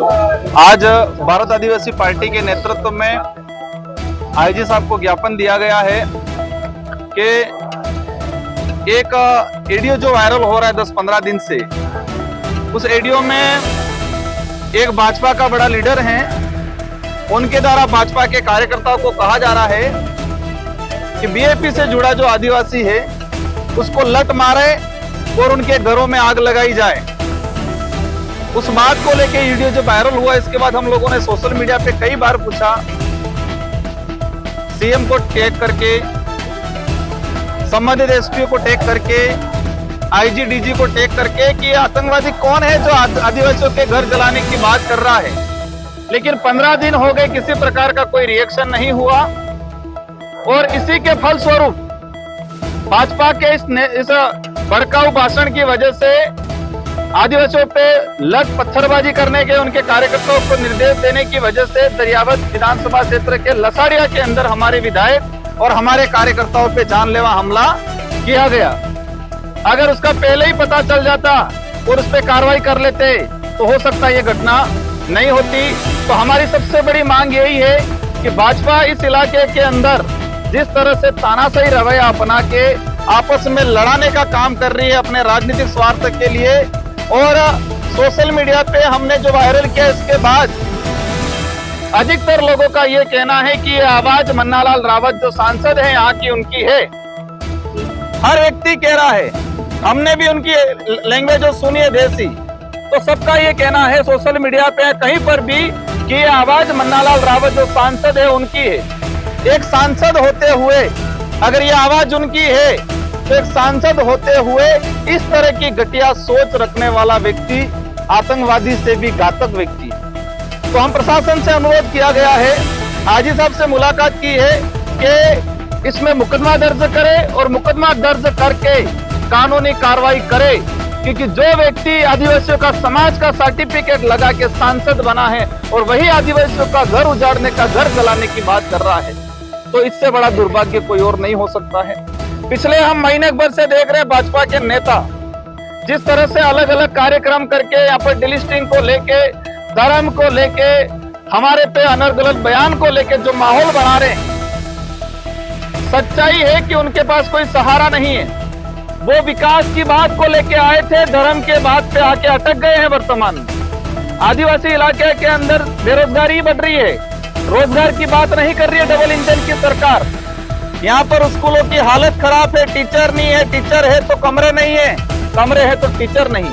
आज भारत आदिवासी पार्टी के नेतृत्व में आईजी साहब को ज्ञापन दिया गया है कि एक ऑडियो जो वायरल हो रहा है 10-15 दिन से, उस ऑडियो में एक भाजपा का बड़ा लीडर है, उनके द्वारा भाजपा के कार्यकर्ताओं को कहा जा रहा है कि बीएपी से जुड़ा जो आदिवासी है उसको लत मारे और उनके घरों में आग लगाई जाए। उस बात को लेके वीडियो जो वायरल हुआ, इसके बाद हम लोगों ने सोशल मीडिया पे कई बार पूछा, सीएम को टैग करके, संबंधित एसपी को टैग करके, आईजी डीजी को टैग करके कि आतंकवादी कौन है जो आदिवासियों के घर जलाने की बात कर रहा है। लेकिन 15 दिन हो गए, किसी प्रकार का कोई रिएक्शन नहीं हुआ और इसी के फलस्वरूप भाजपा के इस भड़काऊ भाषण की वजह से आदिवासियों पे लत पत्थरबाजी करने के, उनके कार्यकर्ताओं को निर्देश देने की वजह से दरियावत विधानसभा क्षेत्र के लसाड़िया के अंदर हमारे विधायक और हमारे कार्यकर्ताओं पे जानलेवा हमला किया गया। अगर उसका पहले ही पता चल जाता और उस पर कार्रवाई कर लेते तो हो सकता है ये घटना नहीं होती। तो हमारी सबसे बड़ी मांग यही है कि भाजपा इस इलाके के अंदर जिस तरह से तानाशाही रवैया अपना के आपस में लड़ाने का काम कर रही है अपने राजनीतिक स्वार्थ के लिए, और सोशल मीडिया पे हमने जो वायरल किया इसके बाद अधिकतर लोगों का ये कहना है कि ये आवाज मन्नालाल रावत जो सांसद है यहाँ की, उनकी है। हर व्यक्ति कह रहा है, हमने भी उनकी लैंग्वेज सुनी है देसी, तो सबका ये कहना है सोशल मीडिया पे कहीं पर भी कि ये आवाज मन्नालाल रावत जो सांसद है उनकी है। एक सांसद होते हुए अगर ये आवाज उनकी है तो एक सांसद होते हुए इस तरह की घटिया सोच रखने वाला व्यक्ति आतंकवादी से भी घातक व्यक्ति। तो हम प्रशासन से अनुरोध किया गया है, हाजी साहब से मुलाकात की है कि इसमें मुकदमा दर्ज करे और मुकदमा दर्ज करके कानूनी कार्रवाई करे, क्योंकि जो व्यक्ति आदिवासियों का समाज का सर्टिफिकेट लगा के सांसद बना है और वही आदिवासियों का घर उजाड़ने का, घर जलाने की बात कर रहा है, तो इससे बड़ा दुर्भाग्य कोई और नहीं हो सकता है। पिछले हम महीने भर से देख रहे हैं भाजपा के नेता जिस तरह से अलग अलग कार्यक्रम करके यहाँ पर डिलिस्टिंग को लेके, धर्म को लेके, हमारे पे अनर्गल बयान को लेके जो माहौल बना रहे हैं। सच्चाई है कि उनके पास कोई सहारा नहीं है। वो विकास की बात को लेके आए थे, धर्म के बात पे आके अटक गए हैं। वर्तमान आदिवासी इलाके के अंदर बेरोजगारी बढ़ रही है, रोजगार की बात नहीं कर रही है डबल इंजन की सरकार। यहाँ पर स्कूलों की हालत खराब है, टीचर नहीं है, टीचर है तो कमरे नहीं है, कमरे है तो टीचर नहीं,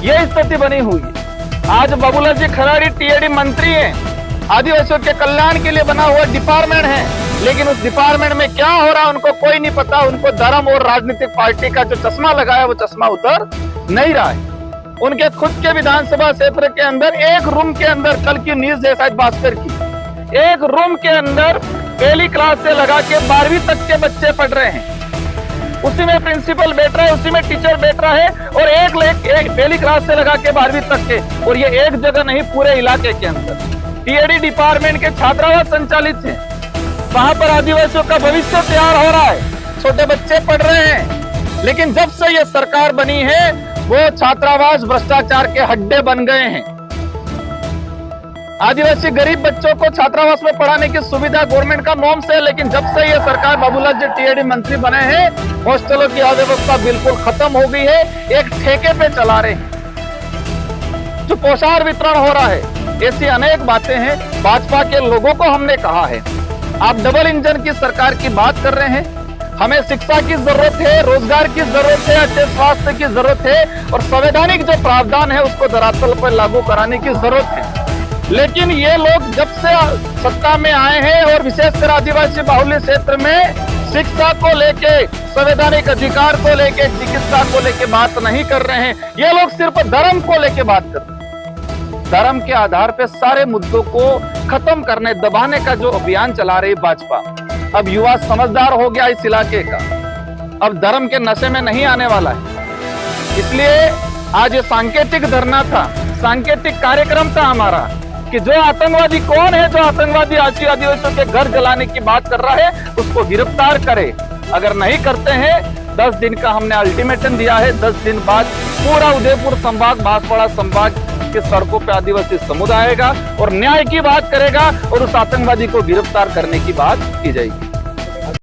ये स्थिति बनी हुई है। आज बाबूलाल जी खराड़ी टीएडी मंत्री हैं, आदिवासियों के कल्याण के लिए बना हुआ डिपार्टमेंट है, लेकिन उस डिपार्टमेंट में क्या हो रहा है उनको कोई नहीं पता। उनको धर्म और राजनीतिक पार्टी का जो चश्मा लगाया वो चश्मा उतर नहीं रहा है। उनके खुद के विधानसभा क्षेत्र के अंदर एक रूम के अंदर, कल की न्यूज है शायद भास्कर की, एक रूम के अंदर पहली क्लास से लगा के 12वीं तक के बच्चे पढ़ रहे हैं। उसी में प्रिंसिपल बैठ रहा है, उसी में टीचर बैठ रहा है, और एक पहली क्लास से लगा के 12वीं तक के, और ये एक जगह नहीं पूरे इलाके के अंदर। टीएडी डिपार्टमेंट के छात्रावास संचालित है, वहां पर आदिवासियों का भविष्य तैयार हो रहा है, छोटे बच्चे पढ़ रहे हैं। लेकिन जब से ये सरकार बनी है वो छात्रावास भ्रष्टाचार के हड्डे बन गए हैं। आदिवासी गरीब बच्चों को छात्रावास में पढ़ाने की सुविधा गवर्नमेंट का नॉर्म से है, लेकिन जब से ये सरकार बाबूलाल जी टीएडी मंत्री बने हैं, हॉस्टलों की अव्यवस्था बिल्कुल खत्म हो गई है। एक ठेके पे चला रहे हैं, जो पोषाहार वितरण हो रहा है। ऐसी अनेक बातें हैं। भाजपा के लोगों को हमने कहा है, आप डबल इंजन की सरकार की बात कर रहे हैं, हमें शिक्षा की जरूरत है, रोजगार की जरूरत है, अच्छे स्वास्थ्य की जरूरत है, और संवैधानिक जो प्रावधान है उसको धरातल पर लागू कराने की जरूरत है। लेकिन ये लोग जब से सत्ता में आए हैं और विशेषकर आदिवासी बाहुल्य क्षेत्र में शिक्षा को लेके, संवैधानिक अधिकार को लेके, चिकित्सा को लेके बात नहीं कर रहे हैं। ये लोग सिर्फ धर्म को लेके बात कर रहे हैं। धर्म के आधार पे सारे मुद्दों को खत्म करने, दबाने का जो अभियान चला रही भाजपा। अब युवा समझदार हो गया इस इलाके का, अब धर्म के नशे में नहीं आने वाला है। इसलिए आज ये सांकेतिक धरना था, सांकेतिक कार्यक्रम था हमारा कि जो आतंकवादी कौन है, जो आतंकवादी आदिवासियों के घर जलाने की बात कर रहा है उसको गिरफ्तार करे। अगर नहीं करते हैं 10 दिन का हमने अल्टीमेटम दिया है। 10 दिन बाद पूरा उदयपुर संभाग, बांसवाड़ा संभाग के सड़कों पे आदिवासी समुदाय आएगा और न्याय की बात करेगा और उस आतंकवादी को गिरफ्तार करने की बात की जाएगी।